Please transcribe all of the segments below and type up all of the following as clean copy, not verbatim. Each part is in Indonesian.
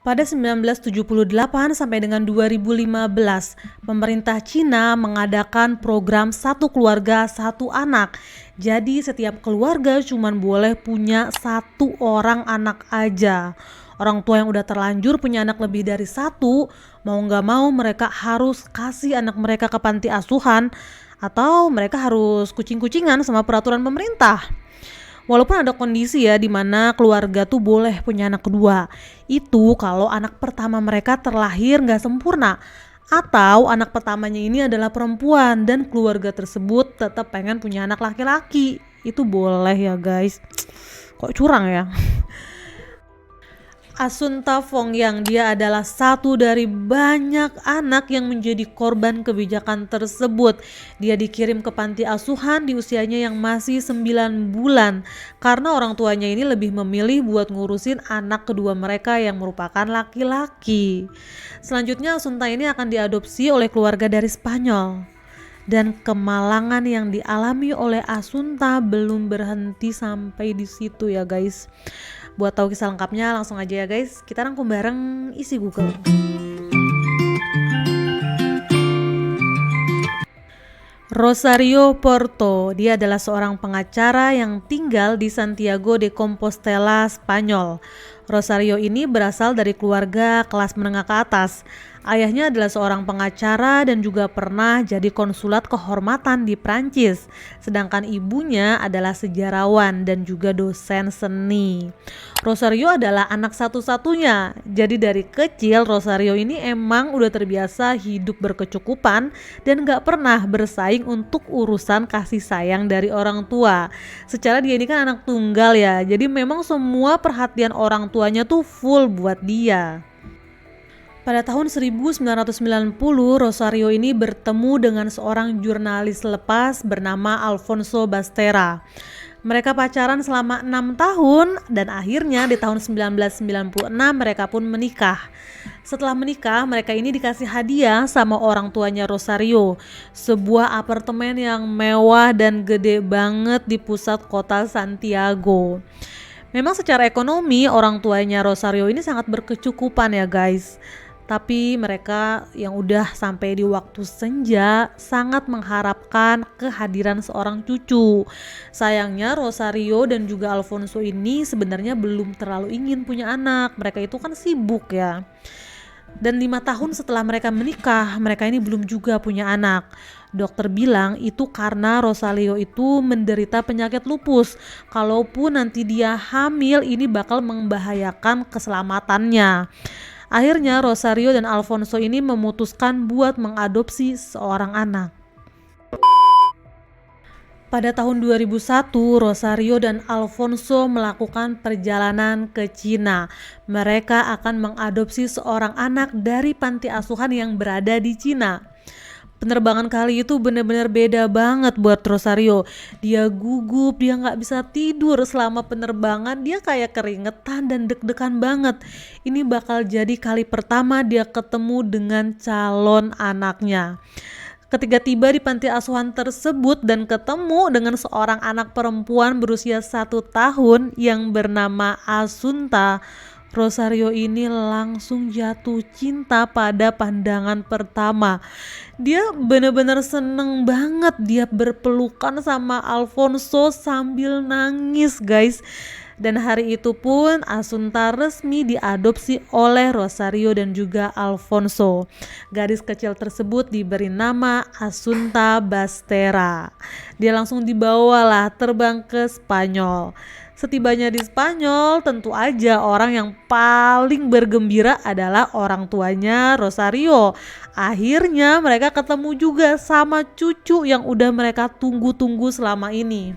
Pada 1978 sampai dengan 2015, pemerintah Cina mengadakan program satu keluarga satu anak. Jadi setiap keluarga cuma boleh punya satu orang anak aja. Orang tua yang udah terlanjur punya anak lebih dari satu, mau nggak mau mereka harus kasih anak mereka ke panti asuhan atau mereka harus kucing-kucingan sama peraturan pemerintah. Walaupun ada kondisi ya di mana keluarga tuh boleh punya anak kedua. Itu kalau anak pertama mereka terlahir nggak sempurna. Atau anak pertamanya ini adalah perempuan dan keluarga tersebut tetap pengen punya anak laki-laki. Itu boleh ya guys. Kok curang ya? Asunta Fong yang dia adalah satu dari banyak anak yang menjadi korban kebijakan tersebut. Dia dikirim ke panti asuhan di usianya yang masih 9 bulan karena orang tuanya ini lebih memilih buat ngurusin anak kedua mereka yang merupakan laki-laki. Selanjutnya Asunta ini akan diadopsi oleh keluarga dari Spanyol. Dan kemalangan yang dialami oleh Asunta belum berhenti sampai di situ ya guys. Buat tahu kisah lengkapnya langsung aja ya guys, kita rangkum bareng isi Google. Rosario Porto, dia adalah seorang pengacara yang tinggal di Santiago de Compostela, Spanyol. Rosario ini berasal dari keluarga kelas menengah ke atas. Ayahnya adalah seorang pengacara dan juga pernah jadi konsulat kehormatan di Prancis. Sedangkan ibunya adalah sejarawan dan juga dosen seni. Rosario adalah anak satu-satunya. Jadi dari kecil Rosario ini emang udah terbiasa hidup berkecukupan dan gak pernah bersaing untuk urusan kasih sayang dari orang tua. Secara dia ini kan anak tunggal ya, jadi memang semua perhatian orang tuanya tuh full buat dia. Pada tahun 1990, Rosario ini bertemu dengan seorang jurnalis lepas bernama Alfonso Bastera. Mereka pacaran selama 6 tahun dan akhirnya di tahun 1996 mereka pun menikah. Setelah menikah, mereka ini dikasih hadiah sama orang tuanya Rosario, sebuah apartemen yang mewah dan gede banget di pusat kota Santiago. Memang secara ekonomi orang tuanya Rosario ini sangat berkecukupan ya guys. Tapi mereka yang udah sampai di waktu senja sangat mengharapkan kehadiran seorang cucu. Sayangnya Rosario dan juga Alfonso ini sebenarnya belum terlalu ingin punya anak. Mereka itu kan sibuk ya. Dan 5 tahun setelah mereka menikah, mereka ini belum juga punya anak. Dokter bilang itu karena Rosario itu menderita penyakit lupus. Kalaupun nanti dia hamil, ini bakal membahayakan keselamatannya. Akhirnya Rosario dan Alfonso ini memutuskan buat mengadopsi seorang anak. Pada tahun 2001, Rosario dan Alfonso melakukan perjalanan ke Cina. Mereka akan mengadopsi seorang anak dari panti asuhan yang berada di Cina. Penerbangan kali itu benar-benar beda banget buat Rosario. Dia gugup, dia nggak bisa tidur selama penerbangan. Dia kayak keringetan dan deg-degan banget. Ini bakal jadi kali pertama dia ketemu dengan calon anaknya. Ketika tiba di panti asuhan tersebut dan ketemu dengan seorang anak perempuan berusia 1 tahun yang bernama Asunta, Rosario ini langsung jatuh cinta pada pandangan pertama. Dia benar-benar seneng banget, dia berpelukan sama Alfonso sambil nangis guys. Dan hari itu pun Asunta resmi diadopsi oleh Rosario dan juga Alfonso. Gadis kecil tersebut diberi nama Asunta Bastera. Dia langsung dibawalah terbang ke Spanyol. Setibanya di Spanyol, tentu aja orang yang paling bergembira adalah orang tuanya Rosario. Akhirnya mereka ketemu juga sama cucu yang udah mereka tunggu-tunggu selama ini.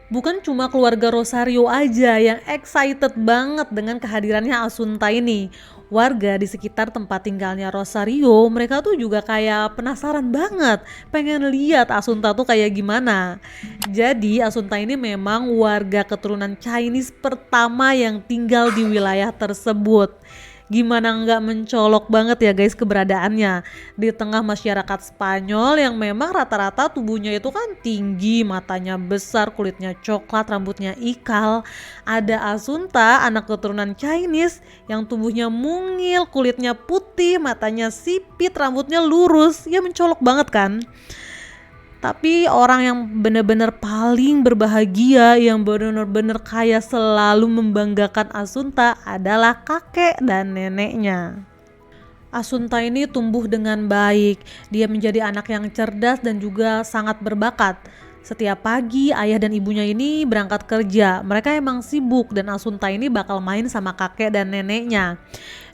Bukan cuma keluarga Rosario aja yang excited banget dengan kehadirannya Asunta ini. Warga di sekitar tempat tinggalnya Rosario, mereka tuh juga kayak penasaran banget, pengen lihat Asunta tuh kayak gimana. Jadi Asunta ini memang warga keturunan Chinese pertama yang tinggal di wilayah tersebut. Gimana nggak mencolok banget ya guys keberadaannya di tengah masyarakat Spanyol yang memang rata-rata tubuhnya itu kan tinggi, matanya besar, kulitnya coklat, rambutnya ikal. Ada Asunta, anak keturunan Chinese yang tubuhnya mungil, kulitnya putih, matanya sipit, rambutnya lurus. Ya mencolok banget kan? Tapi orang yang benar-benar paling berbahagia, yang benar-benar kaya, selalu membanggakan Asunta adalah kakek dan neneknya. Asunta ini tumbuh dengan baik, dia menjadi anak yang cerdas dan juga sangat berbakat. Setiap pagi ayah dan ibunya ini berangkat kerja, mereka emang sibuk dan Asunta ini bakal main sama kakek dan neneknya.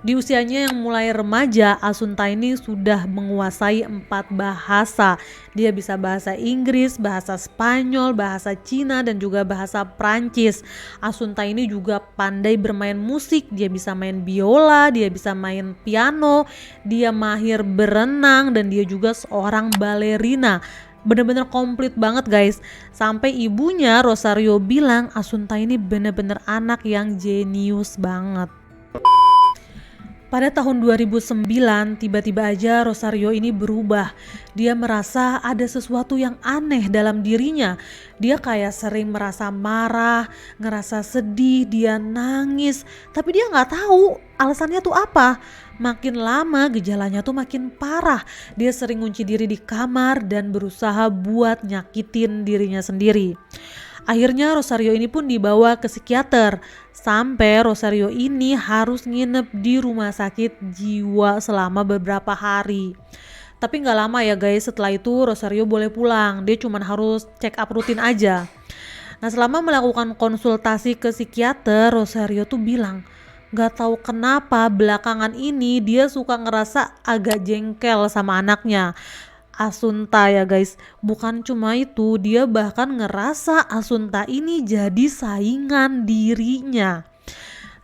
Di usianya yang mulai remaja, Asunta ini sudah menguasai 4 bahasa. Dia bisa bahasa Inggris, bahasa Spanyol, bahasa Cina dan juga bahasa Prancis. Asunta ini juga pandai bermain musik, dia bisa main biola, dia bisa main piano, dia mahir berenang dan dia juga seorang balerina. Bener-bener komplit banget guys. Sampai ibunya Rosario bilang Asunta ini bener-bener anak yang jenius banget. Pada tahun 2009 tiba-tiba aja Rosario ini berubah. Dia merasa ada sesuatu yang aneh dalam dirinya. Dia kayak sering merasa marah, ngerasa sedih, dia nangis. Tapi dia gak tahu alasannya tuh apa. Makin lama gejalanya tuh makin parah. Dia sering ngunci diri di kamar dan berusaha buat nyakitin dirinya sendiri. Akhirnya Rosario ini pun dibawa ke psikiater. Sampai Rosario ini harus nginep di rumah sakit jiwa selama beberapa hari. Tapi gak lama ya guys, setelah itu Rosario boleh pulang. Dia cuma harus check up rutin aja. Nah selama melakukan konsultasi ke psikiater, Rosario tuh bilang gak tahu kenapa belakangan ini dia suka ngerasa agak jengkel sama anaknya Asunta ya guys. Bukan cuma itu, dia bahkan ngerasa Asunta ini jadi saingan dirinya.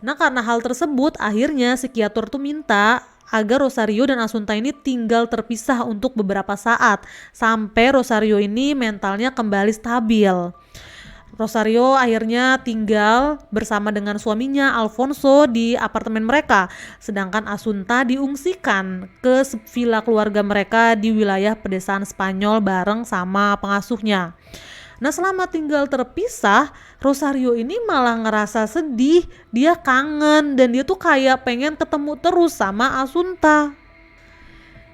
Nah karena hal tersebut akhirnya psikiater tuh minta agar Rosario dan Asunta ini tinggal terpisah untuk beberapa saat sampai Rosario ini mentalnya kembali stabil. Rosario akhirnya tinggal bersama dengan suaminya Alfonso di apartemen mereka, sedangkan Asunta diungsikan ke villa keluarga mereka di wilayah pedesaan Spanyol bareng sama pengasuhnya. Nah selama tinggal terpisah, Rosario ini malah ngerasa sedih, dia kangen dan dia tuh kayak pengen ketemu terus sama Asunta.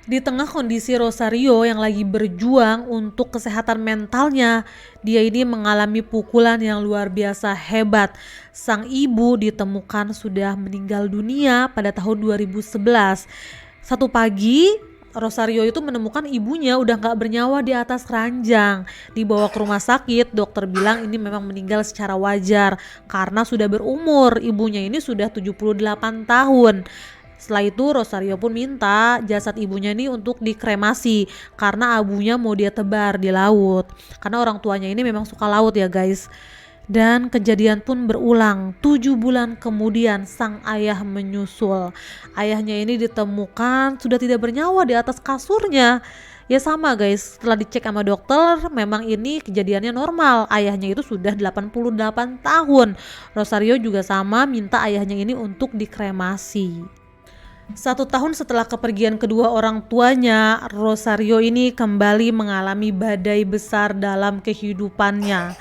Di tengah kondisi Rosario yang lagi berjuang untuk kesehatan mentalnya, dia ini mengalami pukulan yang luar biasa hebat. Sang ibu ditemukan sudah meninggal dunia pada tahun 2011. Satu pagi, Rosario itu menemukan ibunya udah gak bernyawa di atas ranjang. Dibawa ke rumah sakit, dokter bilang ini memang meninggal secara wajar karena sudah berumur. Ibunya ini sudah 78 tahun. Setelah itu Rosario pun minta jasad ibunya ini untuk dikremasi karena abunya mau dia tebar di laut. Karena orang tuanya ini memang suka laut ya guys. Dan kejadian pun berulang. 7 bulan kemudian sang ayah menyusul. Ayahnya ini ditemukan sudah tidak bernyawa di atas kasurnya. Ya sama guys, setelah dicek sama dokter memang ini kejadiannya normal. Ayahnya itu sudah 88 tahun. Rosario juga sama minta ayahnya ini untuk dikremasi. 1 tahun setelah kepergian kedua orang tuanya, Rosario ini kembali mengalami badai besar dalam kehidupannya.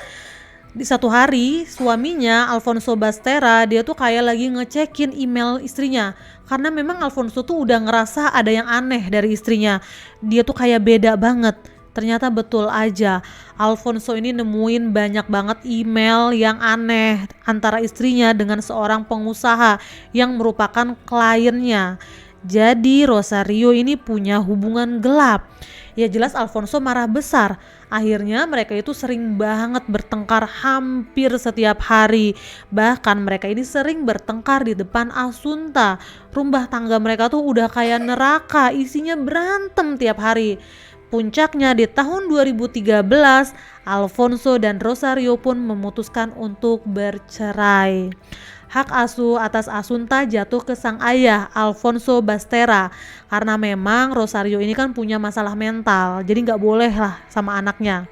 Di satu hari, suaminya Alfonso Bastera, dia tuh kayak lagi ngecekin email istrinya. Karena memang Alfonso tuh udah ngerasa ada yang aneh dari istrinya. Dia tuh kayak beda banget. Ternyata betul aja, Alfonso ini nemuin banyak banget email yang aneh antara istrinya dengan seorang pengusaha yang merupakan kliennya. Jadi Rosario ini punya hubungan gelap. Ya jelas Alfonso marah besar. Akhirnya mereka itu sering banget bertengkar hampir setiap hari. Bahkan mereka ini sering bertengkar di depan Asunta. Rumah tangga mereka tuh udah kayak neraka, isinya berantem tiap hari. Puncaknya di tahun 2013, Alfonso dan Rosario pun memutuskan untuk bercerai. Hak asuh atas Asunta jatuh ke sang ayah, Alfonso Bastera. Karena memang Rosario ini kan punya masalah mental, jadi gak boleh lah sama anaknya.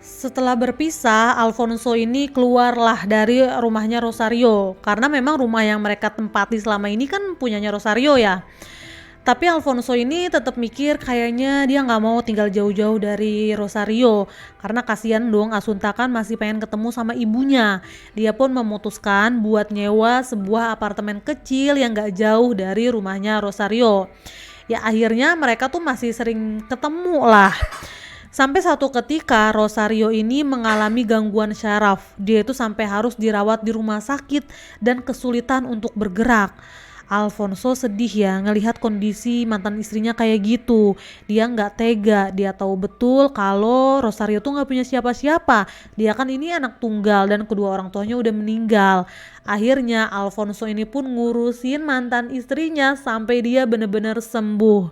Setelah berpisah, Alfonso ini keluarlah dari rumahnya Rosario karena memang rumah yang mereka tempati selama ini kan punyanya Rosario ya. Tapi Alfonso ini tetap mikir kayaknya dia nggak mau tinggal jauh-jauh dari Rosario karena kasihan dong, Asunta kan masih pengen ketemu sama ibunya. Dia pun memutuskan buat nyewa sebuah apartemen kecil yang nggak jauh dari rumahnya Rosario. Ya akhirnya mereka tuh masih sering ketemu lah. Sampai satu ketika Rosario ini mengalami gangguan syaraf. Dia itu sampai harus dirawat di rumah sakit dan kesulitan untuk bergerak. Alfonso sedih ya ngelihat kondisi mantan istrinya kayak gitu. Dia nggak tega, dia tahu betul kalau Rosario tuh nggak punya siapa-siapa. Dia kan ini anak tunggal dan kedua orang tuanya udah meninggal. Akhirnya Alfonso ini pun ngurusin mantan istrinya sampai dia bener-bener sembuh.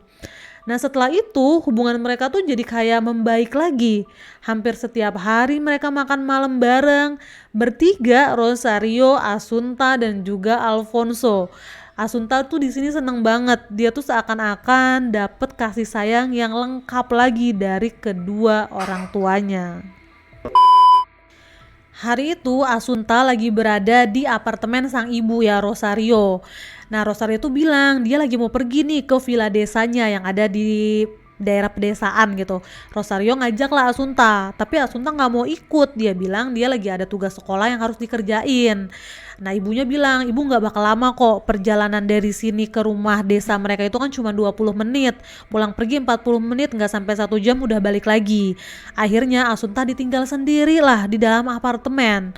Nah setelah itu hubungan mereka tuh jadi kayak membaik lagi. Hampir setiap hari mereka makan malam bareng. Bertiga, Rosario, Asunta dan juga Alfonso. Asunta tuh di sini seneng banget. Dia tuh seakan-akan dapet kasih sayang yang lengkap lagi dari kedua orang tuanya. Hari itu Asunta lagi berada di apartemen sang ibu ya Rosario. Nah Rosario tuh bilang dia lagi mau pergi nih ke villa desanya yang ada di daerah pedesaan gitu. Rosario ngajak lah Asunta, tapi Asunta nggak mau ikut. Dia bilang dia lagi ada tugas sekolah yang harus dikerjain. Nah ibunya bilang ibu nggak bakal lama kok, perjalanan dari sini ke rumah desa mereka itu kan cuma 20 menit, pulang pergi 40 menit, nggak sampai 1 jam udah balik lagi. Akhirnya Asunta ditinggal sendiri lah di dalam apartemen.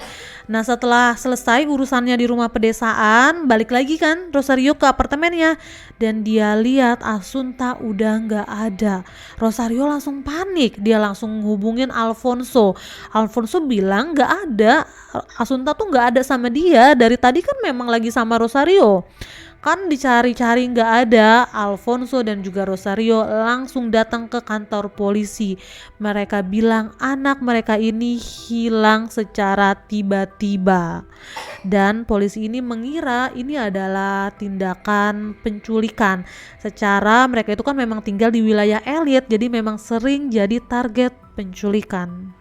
Nah setelah selesai urusannya di rumah pedesaan, balik lagi kan Rosario ke apartemennya dan dia lihat Asunta udah nggak ada. Rosario langsung panik, dia langsung hubungin Alfonso. Alfonso bilang nggak ada, Asunta tuh nggak ada sama dia, dari tadi kan memang lagi sama Rosario. Kan dicari-cari nggak ada. Alfonso dan juga Rosario langsung datang ke kantor polisi. Mereka bilang anak mereka ini hilang secara tiba-tiba. Dan polisi ini mengira ini adalah tindakan penculikan. Secara mereka itu kan memang tinggal di wilayah elit, jadi memang sering jadi target penculikan.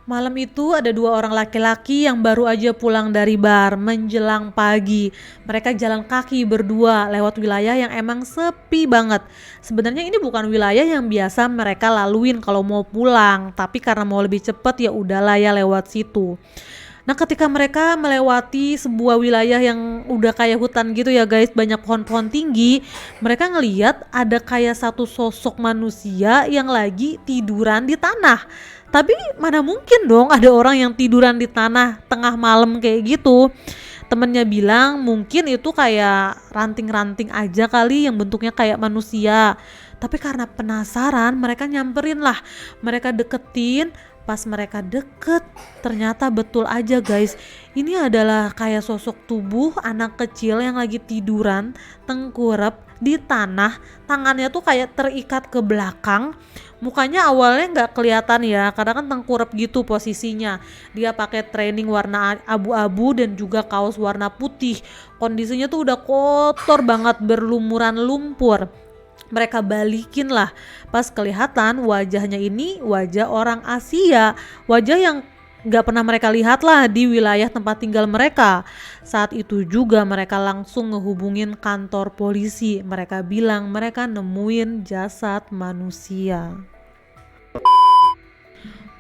Malam itu ada 2 orang laki-laki yang baru aja pulang dari bar menjelang pagi. Mereka jalan kaki berdua lewat wilayah yang emang sepi banget. Sebenarnya ini bukan wilayah yang biasa mereka laluin kalau mau pulang, tapi karena mau lebih cepet ya udahlah ya lewat situ. Nah ketika mereka melewati sebuah wilayah yang udah kayak hutan gitu ya guys, banyak pohon-pohon tinggi, mereka ngeliat ada kayak satu sosok manusia yang lagi tiduran di tanah. Tapi mana mungkin dong ada orang yang tiduran di tanah tengah malam kayak gitu. Temennya bilang mungkin itu kayak ranting-ranting aja kali yang bentuknya kayak manusia. Tapi karena penasaran mereka nyamperin lah, mereka deketin. Pas mereka deket ternyata betul aja guys, ini adalah kayak sosok tubuh anak kecil yang lagi tiduran tengkurap di tanah, tangannya tuh kayak terikat ke belakang. Mukanya awalnya nggak kelihatan ya karena kan tengkurap gitu posisinya. Dia pakai training warna abu-abu dan juga kaos warna putih. Kondisinya tuh udah kotor banget, berlumuran lumpur. Mereka balikin lah, pas kelihatan wajahnya ini wajah orang Asia, wajah yang gak pernah mereka lihat lah di wilayah tempat tinggal mereka. Saat itu juga mereka langsung ngehubungin kantor polisi. Mereka bilang mereka nemuin jasad manusia.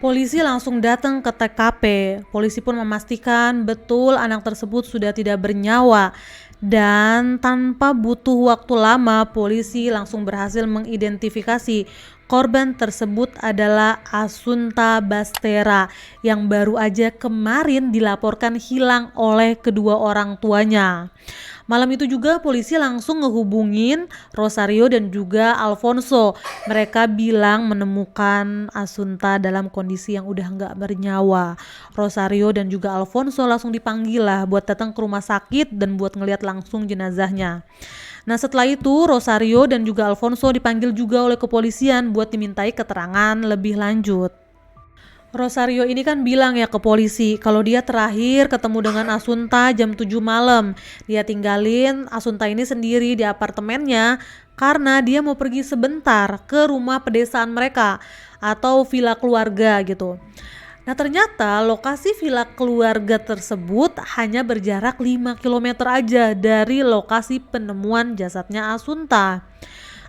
Polisi langsung datang ke TKP. Polisi pun memastikan betul anak tersebut sudah tidak bernyawa. Dan tanpa butuh waktu lama, polisi langsung berhasil mengidentifikasi korban tersebut adalah Asunta Bastera yang baru aja kemarin dilaporkan hilang oleh kedua orang tuanya. Malam itu juga polisi langsung ngehubungin Rosario dan juga Alfonso. Mereka bilang menemukan Asunta dalam kondisi yang udah nggak bernyawa. Rosario dan juga Alfonso langsung dipanggil lah buat datang ke rumah sakit dan buat ngeliat langsung jenazahnya. Nah setelah itu Rosario dan juga Alfonso dipanggil juga oleh kepolisian buat dimintai keterangan lebih lanjut. Rosario ini kan bilang ya ke polisi kalau dia terakhir ketemu dengan Asunta jam 7 malam. Dia tinggalin Asunta ini sendiri di apartemennya karena dia mau pergi sebentar ke rumah pedesaan mereka. atau villa keluarga gitu. Nah ternyata lokasi villa keluarga tersebut hanya berjarak 5 km aja dari lokasi penemuan jasadnya Asunta.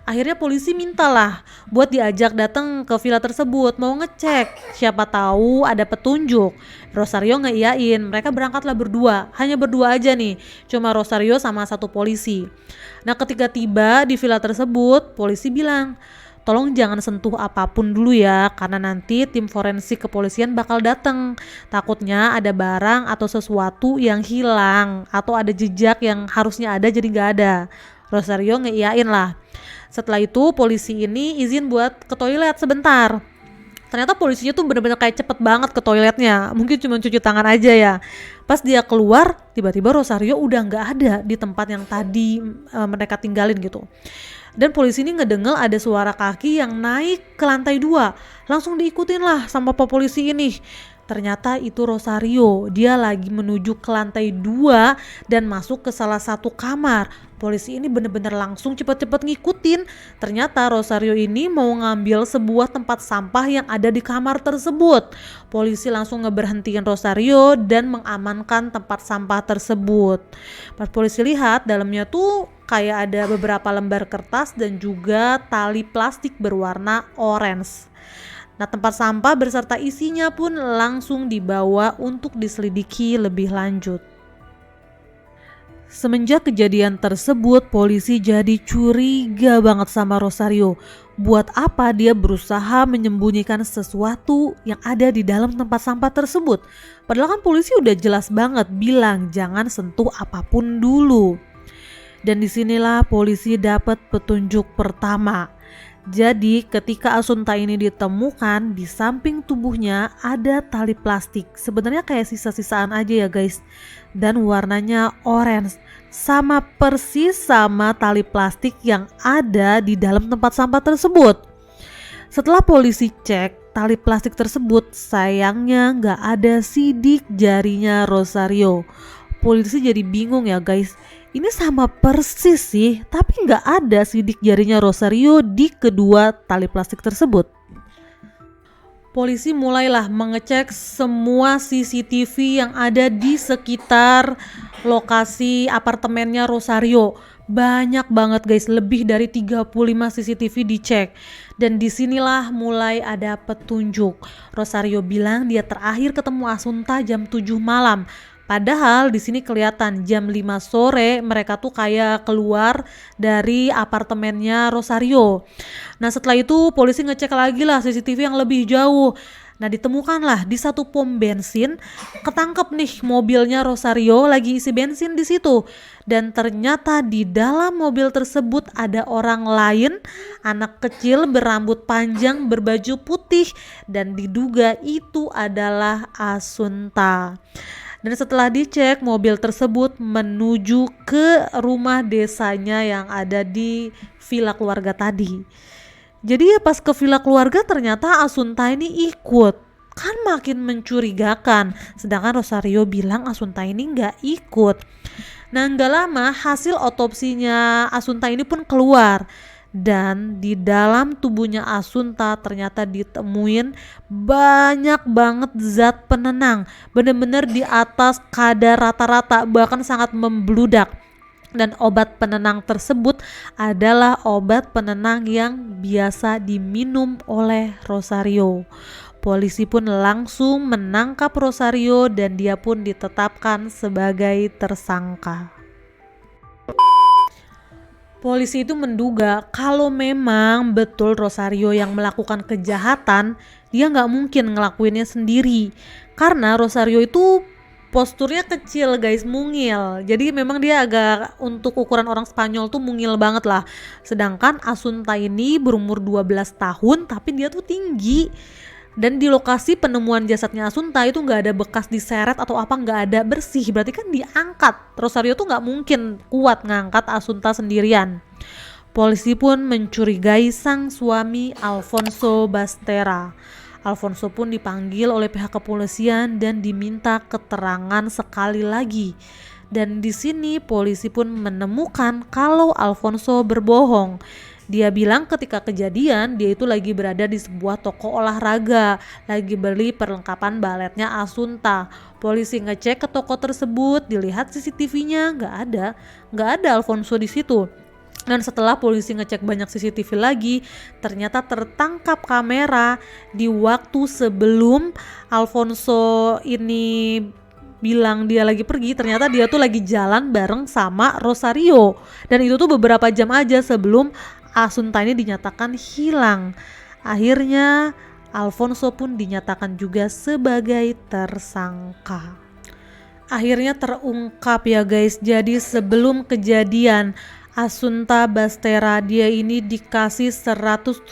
Akhirnya polisi mintalah buat diajak datang ke villa tersebut, mau ngecek, siapa tahu ada petunjuk. Rosario ngeiyain, mereka berangkatlah berdua, hanya berdua aja nih, cuma Rosario sama satu polisi. Nah ketika tiba di villa tersebut, polisi bilang, tolong jangan sentuh apapun dulu ya, karena nanti tim forensik kepolisian bakal datang. Takutnya ada barang atau sesuatu yang hilang, atau ada jejak yang harusnya ada jadi nggak ada. Rosario ngeiyain lah. Setelah itu polisi ini izin buat ke toilet sebentar. Ternyata polisinya tuh bener-bener kayak cepet banget ke toiletnya. Mungkin cuma cuci tangan aja ya. Pas dia keluar, tiba-tiba Rosario udah nggak ada di tempat yang tadi mereka tinggalin gitu. Dan polisi ini ngedenger ada suara kaki yang naik ke lantai 2. Langsung diikutin lah sama polisi ini. Ternyata itu Rosario, dia lagi menuju ke lantai 2 dan masuk ke salah satu kamar. Polisi ini bener-bener langsung cepet-cepet ngikutin. Ternyata Rosario ini mau ngambil sebuah tempat sampah yang ada di kamar tersebut. Polisi langsung ngeberhentiin Rosario dan mengamankan tempat sampah tersebut. Pas polisi lihat, dalamnya tuh kayak ada beberapa lembar kertas dan juga tali plastik berwarna orange. Nah tempat sampah beserta isinya pun langsung dibawa untuk diselidiki lebih lanjut. Semenjak kejadian tersebut, polisi jadi curiga banget sama Rosario. Buat apa dia berusaha menyembunyikan sesuatu yang ada di dalam tempat sampah tersebut? Padahal kan polisi udah jelas banget bilang jangan sentuh apapun dulu. Dan disinilah polisi dapat petunjuk pertama. Jadi ketika Asunta ini ditemukan, di samping tubuhnya ada tali plastik. Sebenarnya kayak sisa-sisaan aja ya guys. Dan warnanya orange. Sama persis sama tali plastik yang ada di dalam tempat sampah tersebut. Setelah polisi cek tali plastik tersebut, sayangnya nggak ada sidik jarinya Rosario. Polisi jadi bingung ya guys. Ini sama persis sih, tapi nggak ada sidik jarinya Rosario di kedua tali plastik tersebut. Polisi mulailah mengecek semua CCTV yang ada di sekitar lokasi apartemennya Rosario. Banyak banget guys, lebih dari 35 CCTV dicek. Dan disinilah mulai ada petunjuk. Rosario bilang dia terakhir ketemu Asunta jam 7 malam. Padahal di sini kelihatan jam 5 sore mereka tuh kayak keluar dari apartemennya Rosario. Nah setelah itu polisi ngecek lagi lah CCTV yang lebih jauh. Nah ditemukanlah di satu pom bensin, ketangkep nih mobilnya Rosario lagi isi bensin di situ. Dan ternyata di dalam mobil tersebut ada orang lain, anak kecil berambut panjang berbaju putih, dan diduga itu adalah Asunta. Dan setelah dicek, mobil tersebut menuju ke rumah desanya yang ada di villa keluarga tadi. Jadi ya pas ke villa keluarga ternyata Asunta ini ikut. Kan makin mencurigakan. Sedangkan Rosario bilang Asunta ini nggak ikut. Nah nggak lama hasil otopsinya Asunta ini pun keluar. Dan di dalam tubuhnya Asunta ternyata ditemuin banyak banget zat penenang, bener-bener di atas kadar rata-rata, bahkan sangat membludak. Dan obat penenang tersebut adalah obat penenang yang biasa diminum oleh Rosario. Polisi pun langsung menangkap Rosario dan dia pun ditetapkan sebagai tersangka. Polisi itu menduga kalau memang betul Rosario yang melakukan kejahatan, dia nggak mungkin ngelakuinnya sendiri. Karena Rosario itu posturnya kecil guys, mungil. Jadi memang dia agak untuk ukuran orang Spanyol tuh mungil banget lah. Sedangkan Asunta ini berumur 12 tahun tapi dia tuh tinggi. Dan di lokasi penemuan jasadnya Asunta itu nggak ada bekas diseret atau apa, nggak ada, bersih. Berarti kan diangkat. Rosario tuh nggak mungkin kuat ngangkat Asunta sendirian. Polisi pun mencurigai sang suami Alfonso Bastera. Alfonso pun dipanggil oleh pihak kepolisian dan diminta keterangan sekali lagi. Dan di sini polisi pun menemukan kalau Alfonso berbohong. Dia bilang ketika kejadian dia itu lagi berada di sebuah toko olahraga, lagi beli perlengkapan baletnya Asunta. Polisi ngecek ke toko tersebut, dilihat CCTV-nya nggak ada Alfonso di situ. Dan setelah polisi ngecek banyak CCTV lagi, ternyata tertangkap kamera di waktu sebelum Alfonso ini bilang dia lagi pergi, ternyata dia tuh lagi jalan bareng sama Rosario. Dan itu tuh beberapa jam aja sebelum Asunta ini dinyatakan hilang. Akhirnya Alfonso pun dinyatakan juga sebagai tersangka. Akhirnya terungkap ya guys. Jadi sebelum kejadian Asunta Bastera dia ini dikasih 170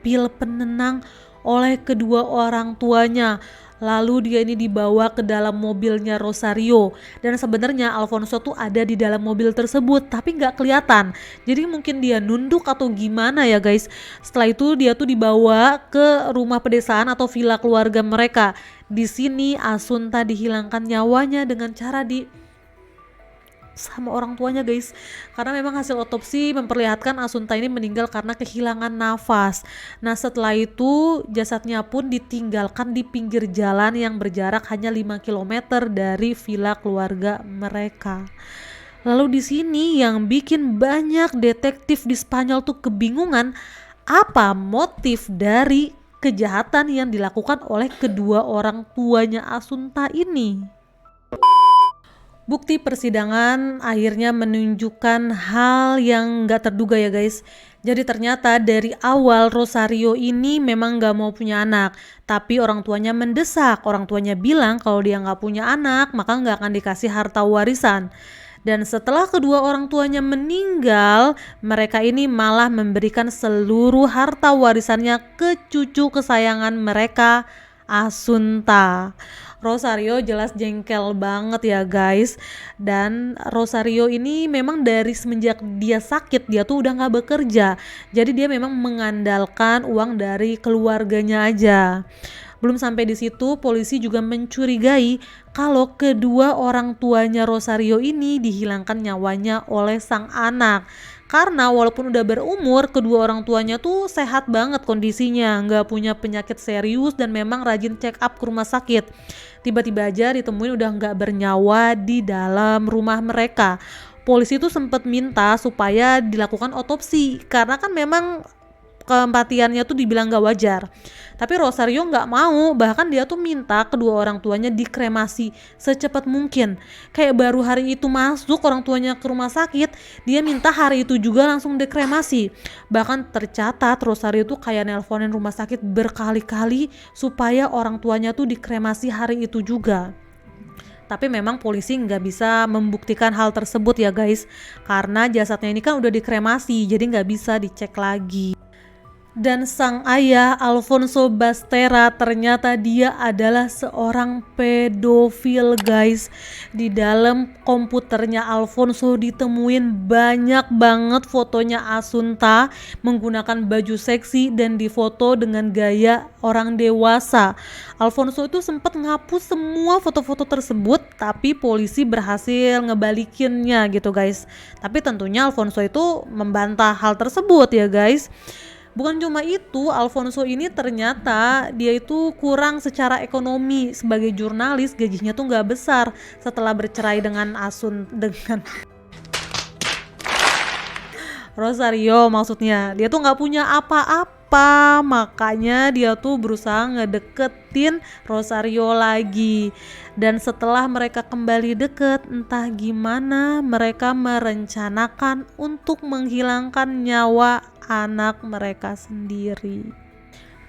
pil penenang oleh kedua orang tuanya. Lalu dia ini dibawa ke dalam mobilnya Rosario. Dan sebenarnya Alfonso tuh ada di dalam mobil tersebut tapi nggak kelihatan. Jadi mungkin dia nunduk atau gimana ya guys. Setelah itu dia tuh dibawa ke rumah pedesaan atau villa keluarga mereka. Di sini Asunta dihilangkan nyawanya dengan cara sama orang tuanya guys, karena memang hasil otopsi memperlihatkan Asunta ini meninggal karena kehilangan nafas. Nah setelah itu jasadnya pun ditinggalkan di pinggir jalan yang berjarak hanya 5 km dari villa keluarga mereka. Lalu di sini yang bikin banyak detektif di Spanyol tuh kebingungan apa motif dari kejahatan yang dilakukan oleh kedua orang tuanya Asunta ini. Bukti persidangan akhirnya menunjukkan hal yang gak terduga ya guys. Jadi ternyata dari awal Rosario ini memang gak mau punya anak, tapi orang tuanya mendesak. Orang tuanya bilang kalau dia gak punya anak maka gak akan dikasih harta warisan. Dan setelah kedua orang tuanya meninggal, mereka ini malah memberikan seluruh harta warisannya ke cucu kesayangan mereka, Asunta. Rosario jelas jengkel banget ya guys. Dan Rosario ini memang dari semenjak dia sakit dia tuh udah gak bekerja. Jadi dia memang mengandalkan uang dari keluarganya aja. Belum sampai di situ, polisi juga mencurigai kalau kedua orang tuanya Rosario ini dihilangkan nyawanya oleh sang anak. Karena walaupun udah berumur, kedua orang tuanya tuh sehat banget kondisinya, nggak punya penyakit serius dan memang rajin check up ke rumah sakit. Tiba-tiba aja ditemuin udah nggak bernyawa di dalam rumah mereka. Polisi tuh sempat minta supaya dilakukan otopsi karena kan memang kematiannya tuh dibilang gak wajar. Tapi Rosario gak mau, bahkan dia tuh minta kedua orang tuanya dikremasi secepat mungkin. Kayak baru hari itu masuk orang tuanya ke rumah sakit, dia minta hari itu juga langsung dikremasi. Bahkan tercatat Rosario tuh kayak nelponin rumah sakit berkali-kali supaya orang tuanya tuh dikremasi hari itu juga. Tapi memang polisi nggak bisa membuktikan hal tersebut ya guys, karena jasadnya ini kan udah dikremasi, jadi nggak bisa dicek lagi. Dan sang ayah Alfonso Bastera ternyata dia adalah seorang pedofil guys. Di dalam komputernya Alfonso ditemuin banyak banget fotonya Asunta menggunakan baju seksi dan difoto dengan gaya orang dewasa. Alfonso itu sempat ngapus semua foto-foto tersebut, tapi polisi berhasil ngebalikinnya gitu guys. Tapi tentunya Alfonso itu membantah hal tersebut ya guys. Bukan cuma itu, Alfonso ini ternyata dia itu kurang secara ekonomi. Sebagai jurnalis gajinya tuh gak besar setelah bercerai dengan Rosario maksudnya. Dia tuh gak punya apa-apa, makanya dia tuh berusaha ngedeketin Rosario lagi. Dan setelah mereka kembali deket, entah gimana mereka merencanakan untuk menghilangkan nyawa anak mereka sendiri.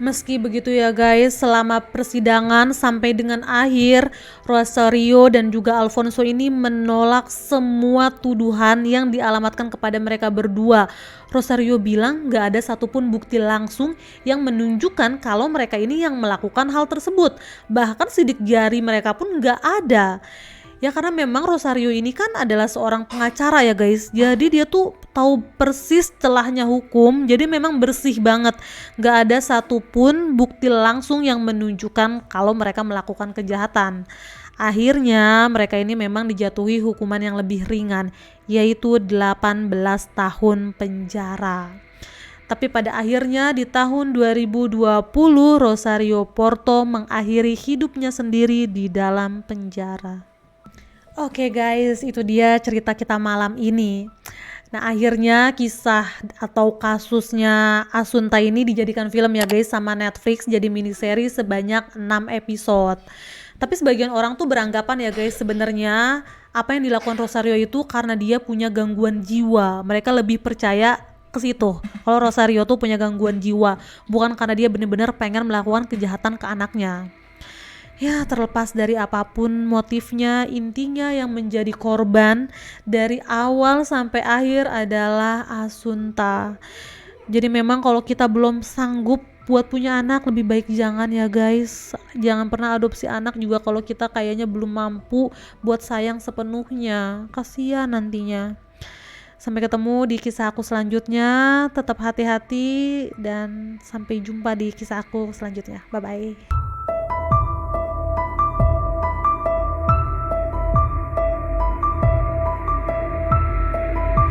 Meski begitu ya guys, selama persidangan sampai dengan akhir, Rosario dan juga Alfonso ini menolak semua tuduhan yang dialamatkan kepada mereka berdua. Rosario bilang gak ada satupun bukti langsung yang menunjukkan kalau mereka ini yang melakukan hal tersebut. Bahkan sidik jari mereka pun gak ada. Ya karena memang Rosario ini kan adalah seorang pengacara ya guys. Jadi dia tuh tahu persis celahnya hukum. Jadi memang bersih banget. Gak ada satupun bukti langsung yang menunjukkan kalau mereka melakukan kejahatan. Akhirnya mereka ini memang dijatuhi hukuman yang lebih ringan, yaitu 18 tahun penjara. Tapi pada akhirnya di tahun 2020 Rosario Porto mengakhiri hidupnya sendiri di dalam penjara. Oke guys, itu dia cerita kita malam ini. Nah, akhirnya kisah atau kasusnya Asunta ini dijadikan film ya guys sama Netflix, jadi miniseri sebanyak 6 episode. Tapi sebagian orang tuh beranggapan ya guys, sebenarnya apa yang dilakukan Rosario itu karena dia punya gangguan jiwa. Mereka lebih percaya ke situ. Kalau Rosario tuh punya gangguan jiwa, bukan karena dia benar-benar pengen melakukan kejahatan ke anaknya. Ya, terlepas dari apapun motifnya, intinya yang menjadi korban dari awal sampai akhir adalah Asunta. Jadi memang kalau kita belum sanggup buat punya anak, lebih baik jangan ya guys. Jangan pernah adopsi anak juga kalau kita kayaknya belum mampu buat sayang sepenuhnya. Kasihan nantinya. Sampai ketemu di kisah aku selanjutnya. Tetap hati-hati dan sampai jumpa di kisah aku selanjutnya. Bye-bye.